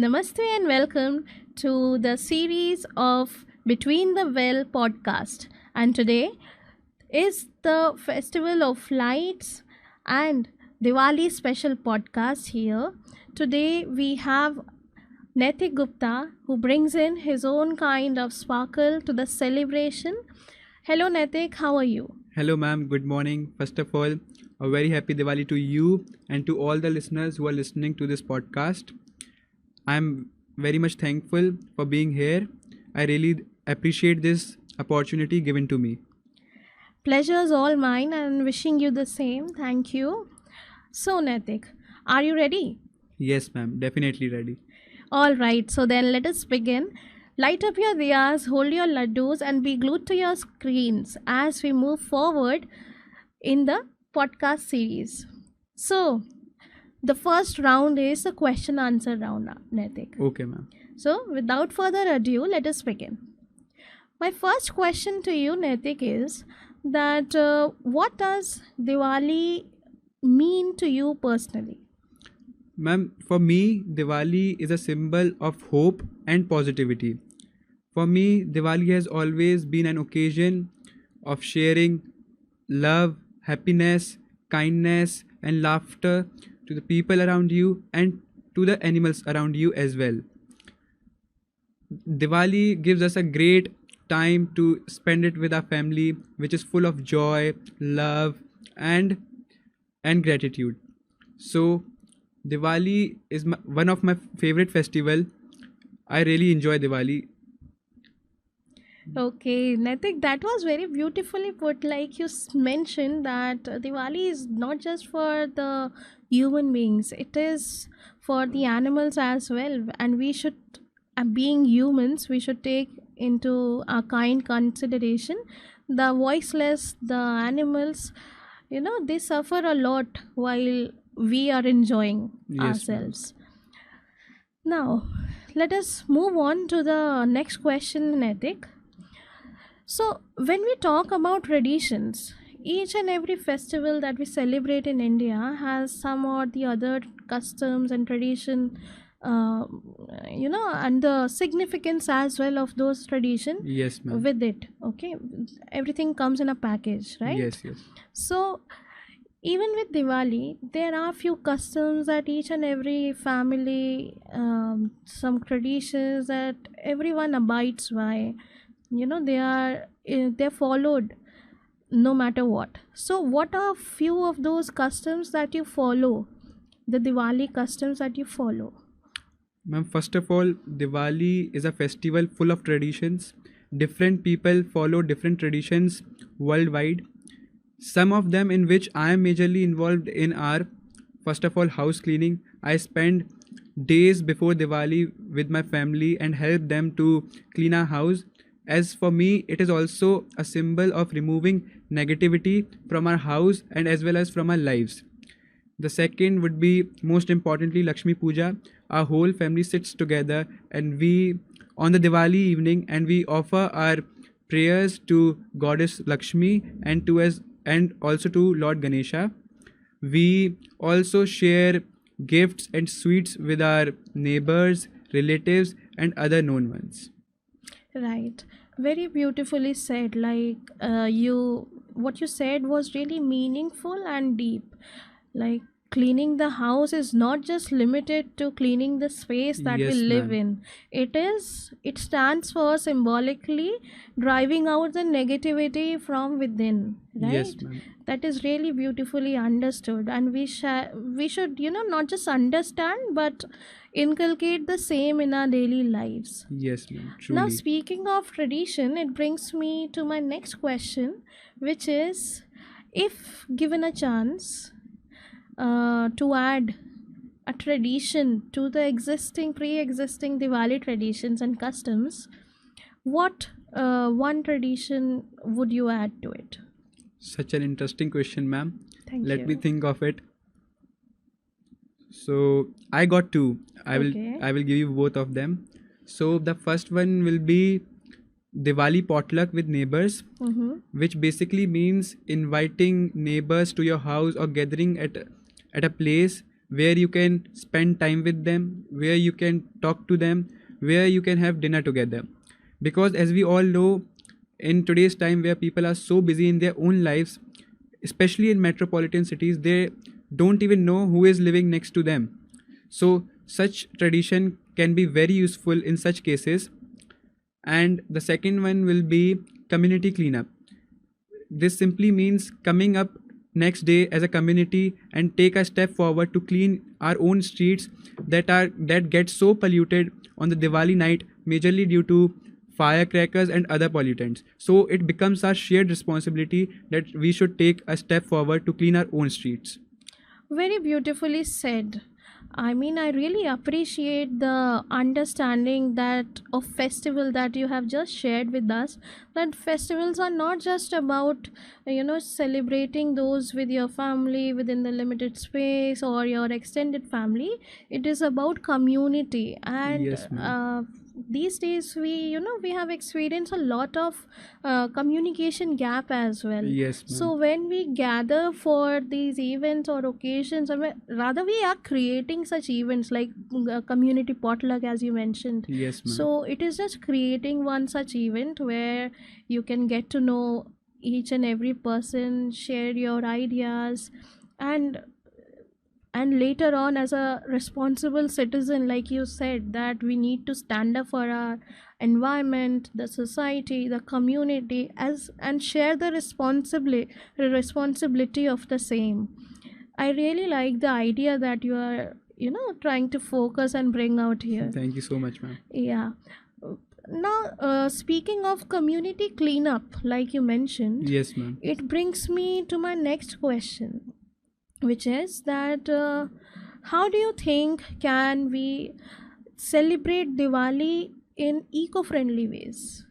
Namaste and welcome to the series of Between the Well podcast. And today is the Festival of Lights and Diwali special podcast here. Today we have Naitik Gupta who brings in his own kind of sparkle to the celebration. Hello Naitik, how are you? Hello, ma'am. Good morning. First of all, a very happy Diwali to you and to all the listeners who are listening to this podcast. I'm very much thankful for being here. I really appreciate this opportunity given to me. Pleasure's all mine and wishing you the same. Thank you. So Naitik, are you ready? Yes, ma'am. Definitely ready. All right, so then let us begin. Light up your diyas, hold your laddus, and be glued to your screens as we move forward in the podcast series. So, the first round is a question answer round, Naitik. Okay, ma'am. So, without further ado, let us begin. My first question to you, Naitik, is that what does Diwali mean to you personally? Ma'am, for me, Diwali is a symbol of hope and positivity. For me, Diwali has always been an occasion of sharing love, happiness, kindness, and laughter to the people around you and to the animals around you as well. Diwali gives us a great time to spend it with our family, which is full of joy, love, and gratitude. So, Diwali is one of my favorite festival. I really enjoy Diwali. Okay, Naitik, that was very beautifully put. Like you mentioned that Diwali is not just for the human beings; it is for the animals as well. And we should, being humans, we should take into a kind consideration the voiceless, the animals. They suffer a lot while we are enjoying Yes, ma'am. ourselves. Now, let us move on to the next question, Naitik. So, when we talk about traditions, each and every festival that we celebrate in India has some or the other customs and tradition, and the significance as well of those tradition Yes, ma'am. with it. Okay, everything comes in a package, right? Yes, yes. So, even with Diwali, there are few customs that each and every family, some traditions that everyone abides by. They're followed no matter what. So, what are few of those customs that you follow? The Diwali customs that you follow. Ma'am, first of all, Diwali is a festival full of traditions. Different people follow different traditions worldwide. Some of them in which I am majorly involved in are, first of all, house cleaning. I spend days before Diwali with my family and help them to clean our house. As for me, it is also a symbol of removing negativity from our house and as well as from our lives. The second would be, most importantly, Lakshmi Puja. Our whole family sits together and we, on the Diwali evening, and we offer our prayers to Goddess Lakshmi and also to Lord Ganesha. We also share gifts and sweets with our neighbors, relatives, and other known ones. Right. Very beautifully said. Like what you said was really meaningful and deep. Like cleaning the house is not just limited to cleaning the space that we Yes, live ma'am. in. It stands for symbolically driving out the negativity from within, Yes, right? ma'am. That is really beautifully understood, and we should not just understand but inculcate the same in our daily lives. Yes, ma'am. Now, Truly. speaking of tradition, it brings me to my next question, which is, if given a chance to add a tradition to the pre-existing Diwali traditions and customs, what one tradition would you add to it? Such an interesting question, ma'am. Thank Let me you. think of it. So I got two. I will Okay. I will give you both of them. So the first one will be Diwali potluck with neighbors, Mm-hmm. which basically means inviting neighbors to your house or gathering at a place where you can spend time with them, where you can talk to them, where you can have dinner together. Because as we all know, in today's time where people are so busy in their own lives, especially in metropolitan cities, they don't even know who is living next to them. So such tradition can be very useful in such cases. And the second one will be community cleanup. This simply means coming up next day as a community and take a step forward to clean our own streets that get so polluted on the Diwali night, majorly due to firecrackers and other pollutants. So it becomes our shared responsibility that we should take a step forward to clean our own streets. Very beautifully said. I mean, I really appreciate the understanding that of festival that you have just shared with us. That festivals are not just about, celebrating those with your family within the limited space or your extended family. It is about community, and Yes, ma'am. these days we have experienced a lot of communication gap as well. Yes, ma'am. So when we gather for these events or occasions, I mean, rather we are creating such events like community potluck, as you mentioned. Yes, ma'am. So it is just creating one such event where you can get to know each and every person, share your ideas, and later on, as a responsible citizen, like you said, that we need to stand up for our environment, the society, the community, as and share the responsibility of the same. I really like the idea that you are trying to focus and bring out here. Thank you so much, ma'am. Yeah. Now, speaking of community cleanup, like you mentioned, Yes, ma'am. it brings me to my next question, which is that how do you think can we celebrate Diwali in eco-friendly ways?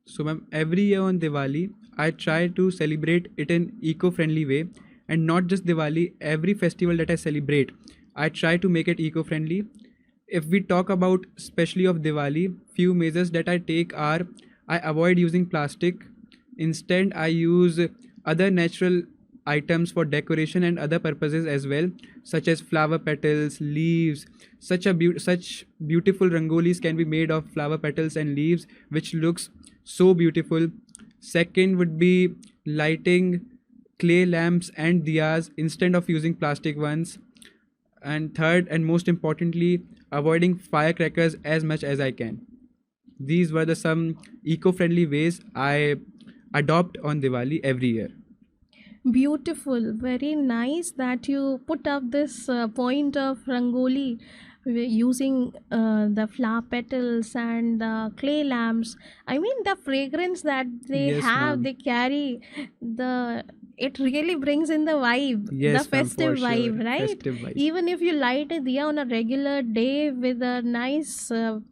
So, ma'am, every year on Diwali, I try to celebrate it in eco-friendly way, and not just Diwali. Every festival that I celebrate, I try to make it eco-friendly. If we talk about especially of Diwali, few measures that I take are I avoid using plastic. Instead, I use other natural items for decoration and other purposes as well, such as flower petals, leaves. Such beautiful rangolis can be made of flower petals and leaves, which looks so beautiful. Second would be lighting clay lamps and diyas instead of using plastic ones. And third, and most importantly, avoiding firecrackers as much as I can. These were the some eco-friendly ways I adopt on Diwali every year. Beautiful, very nice that you put up this point of rangoli using the flower petals and clay lamps. I mean, the fragrance that they Yes, have, ma'am. they carry, the it really brings in the vibe, the Yes, ma'am, for festive sure. vibe, right? Festive vibe. Even if you light a diya on a regular day with a nice, a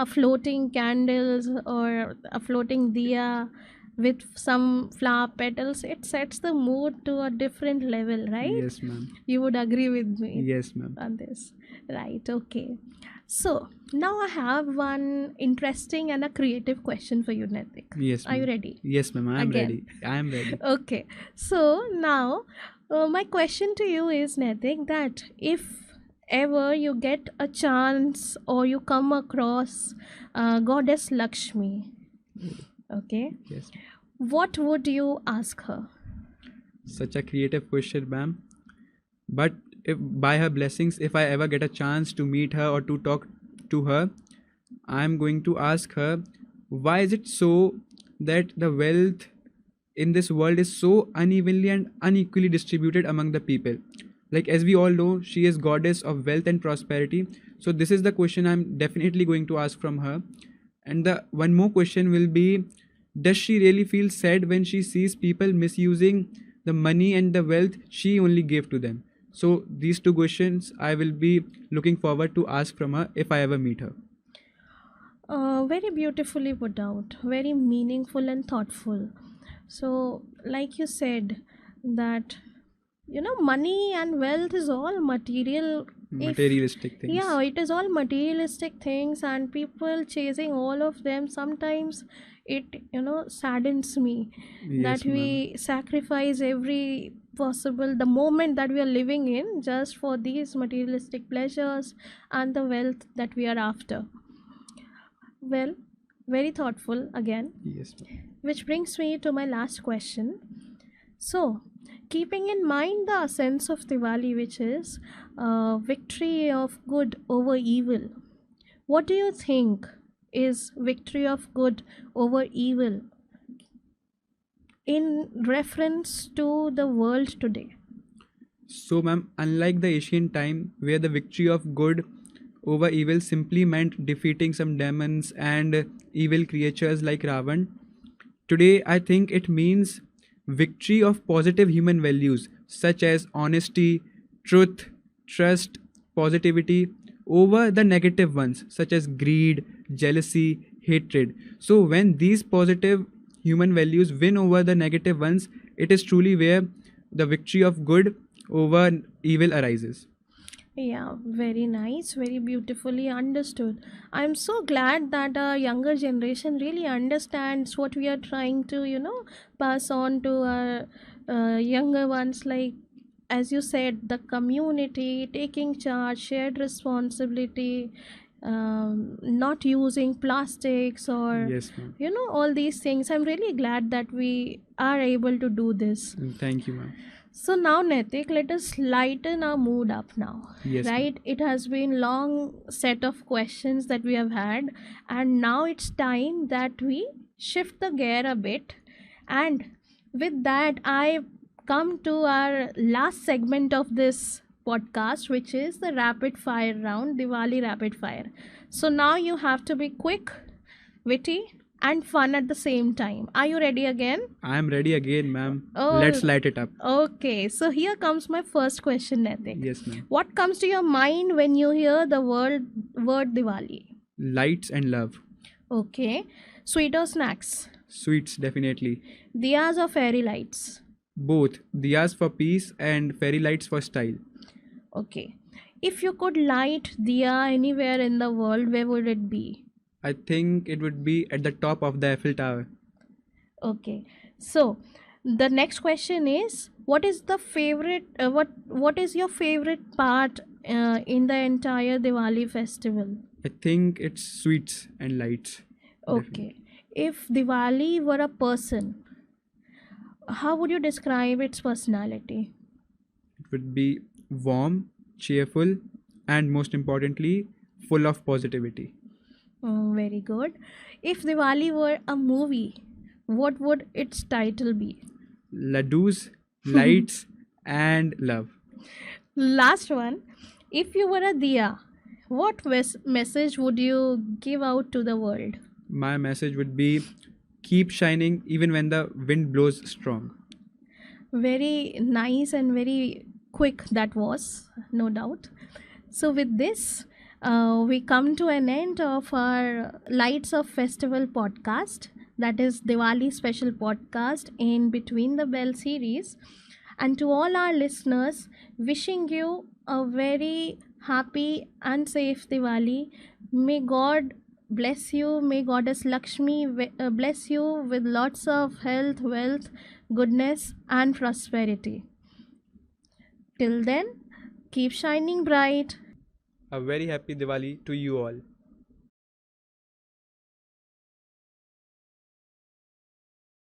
floating candles or a floating diya with some flower petals, it sets the mood to a different level, right? Yes, ma'am. You would agree with me Yes, ma'am. on this, right? Okay. So now I have one interesting and a creative question for you, Netik. Yes, Are you ma'am. ready? Yes, ma'am. I am Again. ready. I am ready. Okay. So now, my question to you is, Netik, that if ever you get a chance or you come across Goddess Lakshmi, okay, Yes. what would you ask her? Such a creative question, ma'am. But if by her blessings, if I ever get a chance to meet her or to talk to her, I'm going to ask her, why is it so that the wealth in this world is so unevenly and unequally distributed among the people? Like, as we all know, she is goddess of wealth and prosperity. So this is the question I'm definitely going to ask from her. And the one more question will be, does she really feel sad when she sees people misusing the money and the wealth she only gave to them? So these two questions I will be looking forward to ask from her if I ever meet her. Very beautifully put out, very meaningful and thoughtful. So, like you said, that money and wealth is all material. If Materialistic things. yeah, it is all materialistic things, and people chasing all of them. Sometimes it saddens me that Yes, ma'am. we sacrifice every possible the moment that we are living in just for these materialistic pleasures and the wealth that we are after. Well, very thoughtful again, Yes, ma'am. which brings me to my last question. So, keeping in mind the sense of Diwali, which is victory of good over evil, what do you think is victory of good over evil in reference to the world today? So, ma'am, unlike the ancient time where the victory of good over evil simply meant defeating some demons and evil creatures like Ravan, today I think it means victory of positive human values such as honesty, truth, trust, positivity over the negative ones such as greed, jealousy, hatred. So, when these positive human values win over the negative ones, it is truly where the victory of good over evil arises. Yeah, very nice, very beautifully understood. I'm so glad that our younger generation really understands what we are trying to, pass on to our younger ones. Like, as you said, the community, taking charge, shared responsibility, not using plastics or, Yes, ma'am. all these things. I'm really glad that we are able to do this. Thank you, ma'am. So now, Netik, let us lighten our mood up now, Yes, ma'am. right? It has been long set of questions that we have had, and now it's time that we shift the gear a bit. And with that, I come to our last segment of this podcast, which is the rapid fire round, Diwali rapid fire. So now you have to be quick, witty, and fun at the same time. Are you ready again? I am ready again, ma'am. Oh, Let's light it up. okay. So here comes my first question, Netik. Yes, ma'am. What comes to your mind when you hear the word Diwali? Lights and love. Okay. Sweet or snacks? Sweets, definitely. Diyas or fairy lights? Both. Diyas for peace and fairy lights for style. Okay. If you could light diya anywhere in the world, where would it be? I think it would be at the top of the Eiffel Tower. Okay. So the next question is, what is the favorite? What is your favorite part in the entire Diwali festival? I think it's sweets and lights. Definitely. Okay. If Diwali were a person, how would you describe its personality? It would be warm, cheerful, and most importantly, full of positivity. Very good. If Diwali were a movie, what would its title be? Ladoos, lights, and love. Last one. If you were a diya, what message would you give out to the world? My message would be keep shining even when the wind blows strong. Very nice and very quick that was, no doubt. So, with this, we come to an end of our Lights of Festival podcast, that is Diwali special podcast in Between the Bell series. And to all our listeners, wishing you a very happy and safe Diwali. May God bless you. May Goddess Lakshmi bless you with lots of health, wealth, goodness, and prosperity. Till then, keep shining bright. A very happy Diwali to you all.